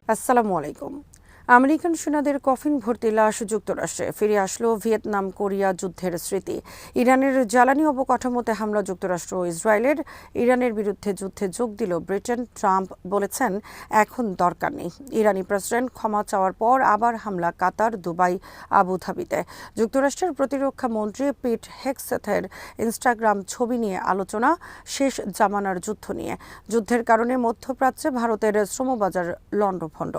আসসালামু আলাইকুম। আমেরিকান সেনাদের কফিন ভর্তি লাশ যুক্তরাষ্ট্রে ফিরে আসলো ভিয়েতনাম কোরিয়া যুদ্ধের স্মৃতি। ইরানের জ্বালানি অবকাঠামোতে হামলা যুক্তরাষ্ট্র ও ইসরায়েলের। ইরানের বিরুদ্ধে যুদ্ধে যোগ দিল ব্রিটেন। ট্রাম্প বলেছেন এখন দরকার নেই। ইরানি প্রেসিডেন্ট ক্ষমা চাওয়ার পর আবার হামলা কাতার, দুবাই, আবুধাবিতে। যুক্তরাষ্ট্রের প্রতিরক্ষা মন্ত্রী পিট হেগসেথের ইনস্টাগ্রাম ছবি নিয়ে আলোচনা, শেষ জামানার যুদ্ধ নিয়ে। যুদ্ধের কারণে মধ্যপ্রাচ্যে ভারতের শ্রমবাজার লণ্ডভণ্ড।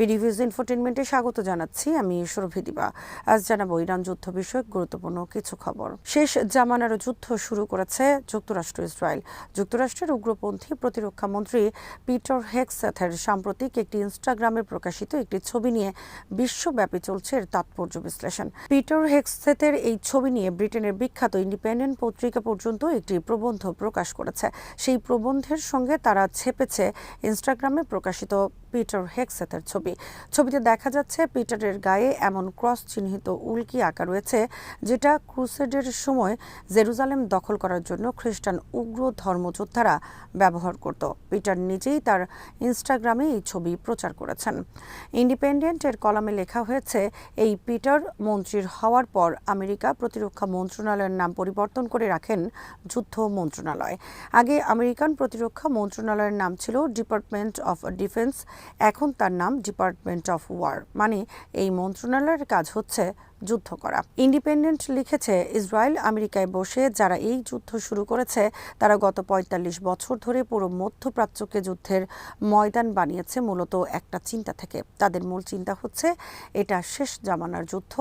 বিডিভিউজ ইনফোটেনমেন্টে স্বাগত জানাচ্ছি, আমি সুরভি দিবা। আজ জানাবো ইরান যুদ্ধ বিষয়ক গুরুত্বপূর্ণ কিছু খবর। শেষ জামানার যুদ্ধ শুরু করেছে যুক্তরাষ্ট্র ইসরায়েল। যুক্তরাষ্ট্রের উগ্রপন্থী প্রতিরক্ষা মন্ত্রী পিটার হেগসেথের সাম্প্রতিক একটি ইনস্টাগ্রামে প্রকাশিত একটি ছবি নিয়ে বিশ্বব্যাপী চলছে এর তাৎপর্য বিশ্লেষণ। পিটার হেগসেথের এই ছবি নিয়ে ব্রিটেনের বিখ্যাত ইন্ডিপেন্ডেন্ট পত্রিকা পর্যন্ত একটি প্রবন্ধ প্রকাশ করেছে। সেই প্রবন্ধের সঙ্গে তারা ছেপেছে ইনস্টাগ্রামে প্রকাশিত পিটার হেগসেথের ছবিতে দেখা যাচ্ছে পিটারের গায়ে এমন ক্রস চিহ্নিত উল্কি আঁকা রয়েছে যেটা ক্রুসেডের সময় জেরুজালেম দখল করার জন্য খ্রিস্টান উগ্র ধর্মযোদ্ধারা ব্যবহার করত। পিটার নিজেই তার ইনস্টাগ্রামে এই ছবি প্রচার করেছেন। ইন্ডিপেন্ডেন্টের কলামে লেখা হয়েছে, এই পিটার মন্ত্রীর হওয়ার পর আমেরিকা প্রতিরক্ষা মন্ত্রণালয়ের নাম পরিবর্তন করে রাখেন যুদ্ধ মন্ত্রণালয়। আগে আমেরিকান প্রতিরক্ষা মন্ত্রণালয়ের নাম ছিল ডিপার্টমেন্ট অফ ডিফেন্স, এখন তার নাম ডিপার্টমেন্ট অফ ওয়ার। মানে এই মন্ত্রণালয়ের কাজ হচ্ছে যুদ্ধ করা। ইন্ডিপেন্ডেন্ট লিখেছে, ইসরায়েল আমেরিকায় বসে যারা এই যুদ্ধ শুরু করেছে তারা গত ৪৫ বছর ধরে পুরো মধ্যপ্রাচ্যকে যুদ্ধের ময়দান বানিয়েছে মূলত একটা চিন্তা থেকে। তাদের মূল চিন্তা হচ্ছে এটা শেষ জামানার যুদ্ধ,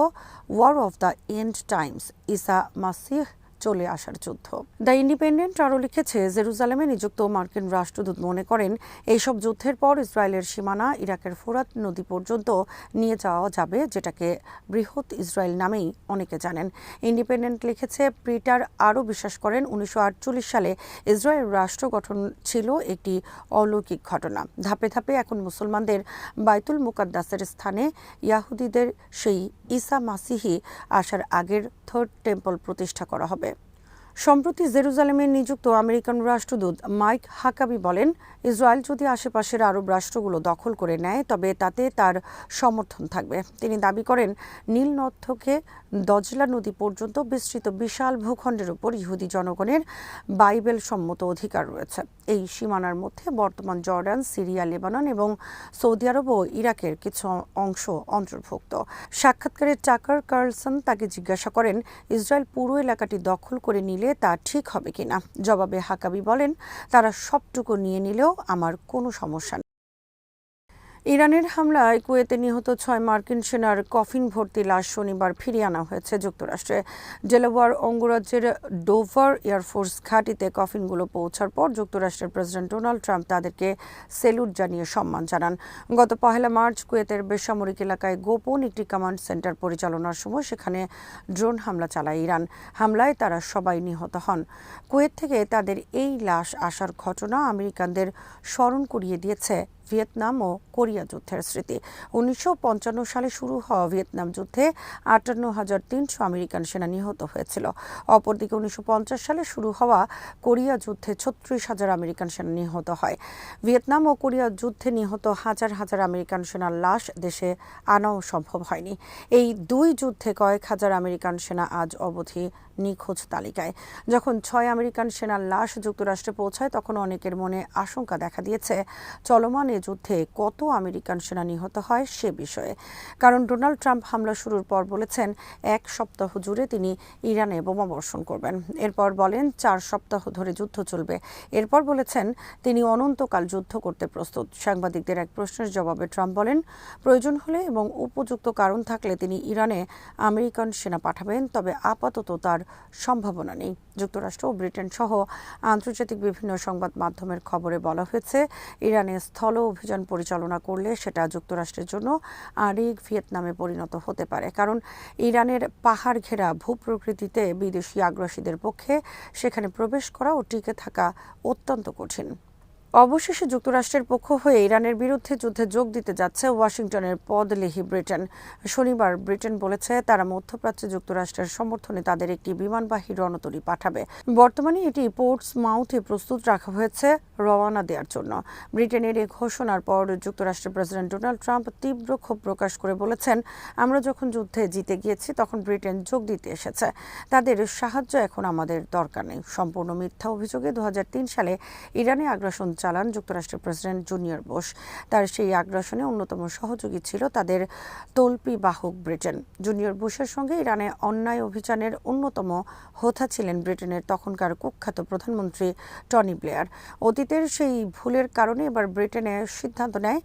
war of the end times, Isa Masih চলে আসার যুদ্ধ। দ্য ইন্ডিপেন্ডেন্ট আরও লিখেছে, জেরুজালেমে নিযুক্ত মার্কিন রাষ্ট্রদূত মনে করেন এইসব যুদ্ধের পর ইসরায়েলের সীমানা ইরাকের ফোরাত নদী পর্যন্ত নিয়ে যাওয়া যাবে, যেটাকে বৃহৎ ইসরায়েল নামেই অনেকে জানেন। ইন্ডিপেন্ডেন্ট লিখেছে, পিটার আরও বিশ্বাস করেন ১৯৪৮ সালে ইসরায়েল রাষ্ট্র গঠন ছিল একটি অলৌকিক ঘটনা। ধাপে ধাপে এখন মুসলমানদের বাইতুল মুকাদ্দাসের স্থানে ইয়াহুদিদের সেই ঈসা মাসিহি আসার আগের থার্ড টেম্পল প্রতিষ্ঠা করা হবে। সম্প্রতি জেরুজালেমে নিযুক্ত আমেরিকান রাষ্ট্রদূত মাইক হাকাবি বলেন, ইসরায়েল যদি আশেপাশের আরব রাষ্ট্রগুলো দখল করে নেয় তবে তাতে তার সমর্থন থাকবে। তিনি দাবি করেন, নীল নদ থেকে দজলা নদী পর্যন্ত বিস্তৃত বিশাল ভূখণ্ডের উপর ইহুদি জনগণের বাইবেল সম্মত অধিকার রয়েছে। এই সীমানার মধ্যে বর্তমান জর্ডান, সিরিয়া, লেবানন এবং সৌদি আরব ও ইরাকের কিছু অংশ অন্তর্ভুক্ত। সাক্ষাৎকারে টাকার কার্লসন তাকে জিজ্ঞাসা করেন, ইসরায়েল পুরো এলাকাটি দখল করে নিলে তা ঠিক হবে কিনা। জবাবে হাকাবি বলেন, তারা সবটুকু নিয়ে নিলেও আমার কোনো সমস্যা নেই। ইরানের হামলায় কুয়েতে নিহত ৬ মার্কিন সেনার কফিন ভর্তি লাশ শনিবার ফিরিয়ে আনা হয়েছে যুক্তরাষ্ট্রে। ডেলাওয়্যার অঙ্গরাজ্যের ডোভার এয়ারফোর্স ঘাঁটিতে কফিনগুলো পৌঁছার পর যুক্তরাষ্ট্রের প্রেসিডেন্ট ডোনাল্ড ট্রাম্প তাদেরকে স্যালুট জানিয়ে সম্মান জানান। গত ১ মার্চ কুয়েতের বেসামরিক এলাকায় গোপন একটি কমান্ড সেন্টার পরিচালনার সময় সেখানে ড্রোন হামলা চালায় ইরান। হামলায় তারা সবাই নিহত হন। কুয়েত থেকে তাদের এই লাশ আসার ঘটনা আমেরিকানদের স্মরণ করিয়ে দিয়েছে ভিয়েতনাম ও কোরিয়া যুদ্ধের স্মৃতি। ১৯৫৫ সালে শুরু হওয়া ভিয়েতনাম যুদ্ধে ৫৮,৩০০ আমেরিকান সেনা নিহত হয়েছিল। অপরদিকে ১৯৫০ সালে শুরু হওয়া কোরিয়া যুদ্ধে ৩৬,০০০ আমেরিকান সেনা নিহত হয়। ভিয়েতনাম ও কোরিয়া যুদ্ধে নিহত হাজার হাজার আমেরিকান সেনার লাশ দেশে আনাও সম্ভব হয়নি। এই দুই যুদ্ধে কয়েক হাজার আমেরিকান সেনা আজ অবধি নিখোঁজ তালিকায়। যখন ৬ আমেরিকান সেনার লাশ যুক্তরাষ্ট্রে পৌঁছায় তখন অনেকের মনে আশঙ্কা দেখা দিয়েছে চলমান এ যুদ্ধে কত আমেরিকান সেনা নিহত হয় সে বিষয়ে। কারণ ডোনাল্ড ট্রাম্প হামলা শুরুর পর বলেছেন ১ সপ্তাহ জুড়ে তিনি ইরানে বোমা বর্ষণ করবেন। এরপর বলেন ৪ সপ্তাহ ধরে যুদ্ধ চলবে। এরপর বলেছেন তিনি অনন্তকাল যুদ্ধ করতে প্রস্তুত। সাংবাদিকদের এক প্রশ্নের জবাবে ট্রাম্প বলেন, প্রয়োজন হলে এবং উপযুক্ত কারণ থাকলে তিনি ইরানে আমেরিকান সেনা পাঠাবেন, তবে আপাতত তার সম্ভাবনা নেই। যুক্তরাষ্ট্র ও ব্রিটেন সহ আন্তর্জাতিক বিভিন্ন সংবাদ মাধ্যমের খবরে বলা হয়েছে, ইরানে স্থল অভিযান পরিচালনা করলে সেটা যুক্তরাষ্ট্রের জন্য আরেক ভিয়েতনামে পরিণত হতে পারে। কারণ ইরানের পাহাড় ঘেরা ভূপ্রকৃতিতে বিদেশি আগ্রাসীদের পক্ষে সেখানে প্রবেশ করা ও টিকে থাকা অত্যন্ত কঠিন। অবশেষে যুক্তরাষ্ট্রের পক্ষ হয়ে ইরানের বিরুদ্ধে যুদ্ধে যোগ দিতে যাচ্ছে ওয়াশিংটনের পদলেহী ব্রিটেন। শনিবার ব্রিটেন বলেছে তারা মধ্যপ্রাচ্যে যুক্তরাষ্ট্রের সমর্থনে তাদের একটি বিমানবাহী রণতরী পাঠাবে। বর্তমানে এটি পোর্টসমাউথে প্রস্তুত রাখা হয়েছে রওয়ানা দেওয়ার জন্য। ব্রিটেনের এই ঘোষণার পর যুক্তরাষ্ট্রের প্রেসিডেন্ট ডোনাল্ড ট্রাম্প তীব্র ক্ষোভ প্রকাশ করে বলেছেন, আমরা যখন যুদ্ধে জিতে গিয়েছি তখন ব্রিটেন যোগ দিতে এসেছে, তাদের সাহায্য এখন আমাদের দরকার নেই। সম্পূর্ণ মিথ্যা অভিযোগে 2003 সালে ইরানে আগ্রাসন চালান যুক্তরাষ্ট্রের প্রেসিডেন্ট জুনিয়র বুশ। তার সেই আগ্রাসনে অন্যতম সহযোগী ছিল তাদের তল্পি বাহক ব্রিটেন। জুনিয়র বুশের সঙ্গে ইরানে অন্যায় অভিযানের অন্যতম হোতা ছিলেন ব্রিটেনের তখনকার কুখ্যাত প্রধানমন্ত্রী টনি ব্লেয়ার। অতীতের সেই ভুলের কারণে এবার ব্রিটেনের সিদ্ধান্ত নেয়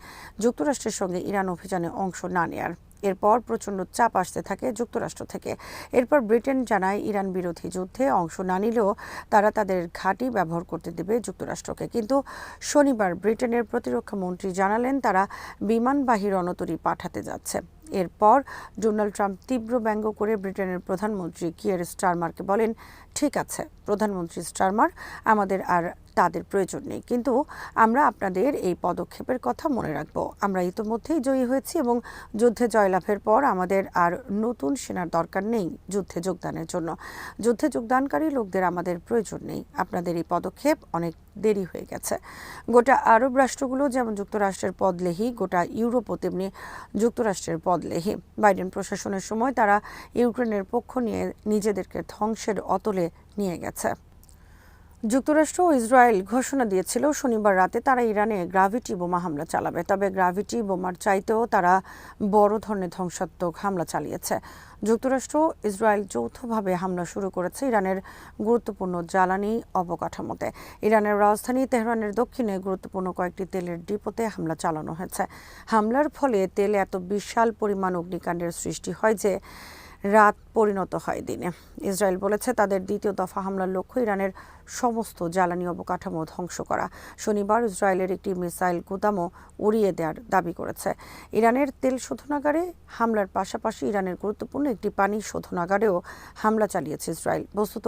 যুক্তরাষ্ট্রের সঙ্গে ইরান অভিযানে অংশ না নেয়ার। এরপর প্রচণ্ড চাপ আসতে থাকে যুক্তরাষ্ট্র থেকে। এরপর ব্রিটেন জানায় ইরান বিরোধী যুদ্ধে অংশ না নিলেও তারা তাদের ঘাঁটি ব্যবহার করতে দেবে যুক্তরাষ্ট্রকে। কিন্তু শনিবার ব্রিটেনের প্রতিরক্ষা মন্ত্রী জানালেন তারা বিমানবাহী রণতরী পাঠাতে যাচ্ছে। এরপর ডোনাল্ড ট্রাম্প তীব্র ব্যঙ্গ করে ব্রিটেনের প্রধানমন্ত্রী কিয়ার স্টারমারকে বলেন, ঠিক আছে প্রধানমন্ত্রী স্টারমার, আমাদের আর তাদের প্রয়োজন নেই, কিন্তু আমরা আপনাদের এই পদক্ষেপের কথা মনে রাখব। আমরা ইতোমধ্যেই জয়ী হয়েছি এবং যুদ্ধে জয়লাভের পর আমাদের আর নতুন সেনার দরকার নেই যুদ্ধে যোগদানের জন্য। যুদ্ধে যোগদানকারী লোকদের আমাদের প্রয়োজন নেই। আপনাদের এই পদক্ষেপ অনেক দেরি হয়ে গেছে। গোটা আরব রাষ্ট্রগুলো যেমন যুক্তরাষ্ট্রের পদলেহী, গোটা ইউরোপও তেমনি যুক্তরাষ্ট্রের পদলেহী। বাইডেন প্রশাসনের সময় তারা ইউক্রেনের পক্ষ নিয়ে নিজেদেরকে ধ্বংসের অতলে নিয়ে গেছে। যুক্তরাষ্ট্র ও ইসরায়েল ঘোষণা দিয়েছিল শনিবার রাতে তারা ইরানে গ্রাভিটি বোমা হামলা চালাবে। তবে গ্রাভিটি বোমার চাইতেও তারা বড় ধরনের ধ্বংসাত্মক হামলা চালিয়েছে। যুক্তরাষ্ট্র ইসরায়েল যৌথভাবে হামলা শুরু করেছে ইরানের গুরুত্বপূর্ণ জ্বালানি অবকাঠামোতে। ইরানের রাজধানী তেহরানের দক্ষিণে গুরুত্বপূর্ণ কয়েকটি তেলের ডিপোতে হামলা চালানো হয়েছে। হামলার ফলে তেলে এত বিশাল পরিমাণ অগ্নিকাণ্ডের সৃষ্টি হয় যে রাত পরিণত হয় দিনে। ইসরায়েল বলেছে তাদের দ্বিতীয় দফা হামলার লক্ষ্য ইরানের সমস্ত জ্বালানি অবকাঠামো ধ্বংস করা। শনিবার ইসরায়েলের একটি মিসাইল গুদামও উড়িয়ে দেওয়ার দাবি করেছে। ইরানের তেল শোধনাগারে হামলার পাশাপাশি ইরানের গুরুত্বপূর্ণ একটি পানি শোধনাগারেও হামলা চালিয়েছে ইসরায়েল। বস্তুত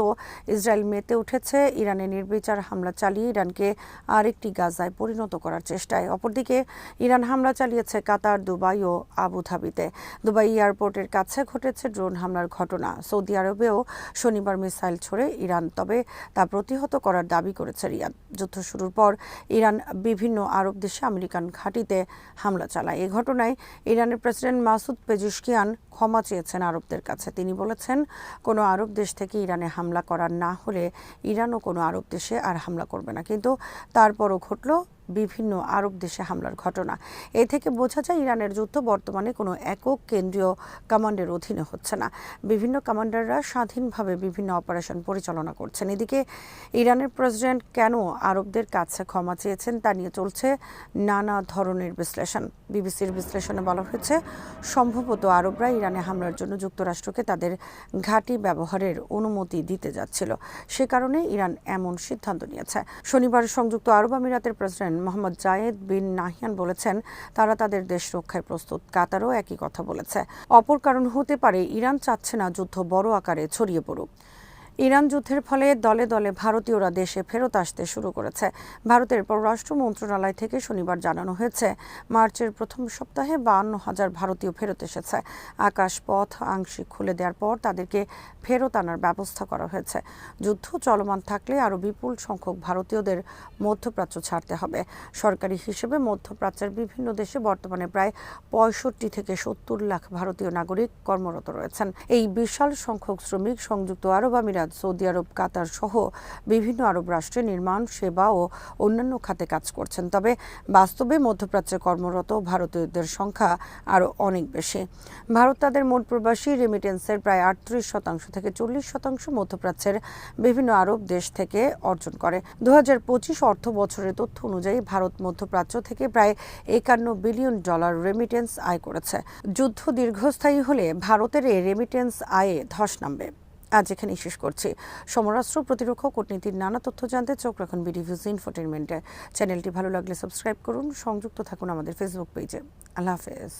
ইসরায়েল মেতে উঠেছে ইরানে নির্বিচার হামলা চালিয়ে ইরানকে আরেকটি গাজায় পরিণত করার চেষ্টায়। অপরদিকে ইরান হামলা চালিয়েছে কাতার, দুবাই ও আবুধাবিতে। দুবাই এয়ারপোর্টের কাছে ঘটেছে ড্রোন হামলার ঘটনা। সৌদি আরবেও শনিবার মিসাইল ছোড়ে ইরান, তবে তা প্রতিহত করার দাবি করেছে রিয়াদ। যুদ্ধ শুরুর পর ইরান বিভিন্ন আরব দেশে আমেরিকান ঘাঁটিতে হামলা চালায়। এই ঘটনায় ইরানের প্রেসিডেন্ট মাসুদ পেজিশকিয়ান ক্ষমা চেয়েছেন আরবদের কাছে। তিনি বলেছেন, কোনো আরব দেশ থেকে ইরানে হামলা করা না হলে ইরানও কোনো আরব দেশে আর হামলা করবে না। কিন্তু তারপরও ঘটল বিভিন্ন আরব দেশে হামলার ঘটনা। এ থেকে বোঝা যায় ইরানের যুদ্ধ বর্তমানে কোনো একক কেন্দ্রীয় কমান্ডের অধীনে হচ্ছে না। বিভিন্ন কমান্ডাররা স্বাধীনভাবে বিভিন্ন অপারেশন পরিচালনা করছেন। এদিকে ইরানের প্রেসিডেন্ট কেন আরবদের কাছে ক্ষমা চেয়েছেন তা নিয়ে চলছে নানা ধরনের বিশ্লেষণ। বিবিসির বিশ্লেষণে বলা হয়েছে, সম্ভবত আরবরা ইরানে হামলার জন্য যুক্তরাষ্ট্রকে তাদের ঘাঁটি ব্যবহারের অনুমতি দিতে যাচ্ছিল। সে কারণে ইরান এমন সিদ্ধান্ত নিয়েছে। শনিবার সংযুক্ত আরব আমিরাতের প্রেসিডেন্ট মোহাম্মদ জায়েদ বিন নাহিয়ান বলেছেন তারা তাদের দেশ রক্ষায় প্রস্তুত। কাতারও একই কথা বলেছে। অপর কারণ হতে পারে ইরান চাচ্ছে না যুদ্ধ বড় আকারে ছড়িয়ে পড়ুক। ইরান যুদ্ধের ফলে দলে দলে ভারতীয়রা দেশে ফেরত আসতে শুরু করেছে। ভারতের পররাষ্ট্র মন্ত্রণালয় থেকে শনিবার জানানো হয়েছে, মার্চের প্রথম সপ্তাহে 52,000 ভারতীয় ফেরত এসেছে। আকাশপথ আংশিক খুলে দেওয়ার পর তাদেরকে ফেরত আনার ব্যবস্থা করা হয়েছে। যুদ্ধ চলমান থাকলে আরও বিপুল সংখ্যক ভারতীয়দের মধ্যপ্রাচ্য ছাড়তে হবে। সরকারি হিসেবে মধ্যপ্রাচ্যের বিভিন্ন দেশে বর্তমানে প্রায় 65 থেকে 70 লাখ ভারতীয় নাগরিক কর্মরত রয়েছেন। এই বিশাল সংখ্যক শ্রমিক সংযুক্ত আরব আমিরাত, সৌদি আরব, কাতার সহ বিভিন্ন আরব রাষ্ট্রে নির্মাণ, সেবা ও অন্যান্য খাতে কাজ করছেন। তবে বাস্তবে মধ্যপ্রাচ্যে কর্মরত ভারতীয়দের সংখ্যা আরও অনেক বেশি। ভারত তাদের মোট প্রবাসী রেমিটেন্সের প্রায় 38% থেকে 40% মধ্যপ্রাচ্যের বিভিন্ন আরব দেশ থেকে অর্জন করে। 2025 অর্থ বছরের তথ্য অনুযায়ী ভারত মধ্যপ্রাচ্য থেকে প্রায় $51 বিলিয়ন রেমিটেন্স আয় করেছে। যুদ্ধ দীর্ঘস্থায়ী হলে ভারতের এই রেমিটেন্স আয়ে ধস নামবে। আজ এখানেই শেষ করছি। সমরাস্ত্র, প্রতিরক্ষা, কূটনীতির নানা তথ্য জানতে চোখ রাখুন বিডিভিউজ ইনফোটেইনমেন্টে। চ্যানেলটি ভালো লাগলে সাবস্ক্রাইব করুন, সংযুক্ত থাকুন আমাদের ফেসবুক পেজে। আল্লাহ হাফেজ।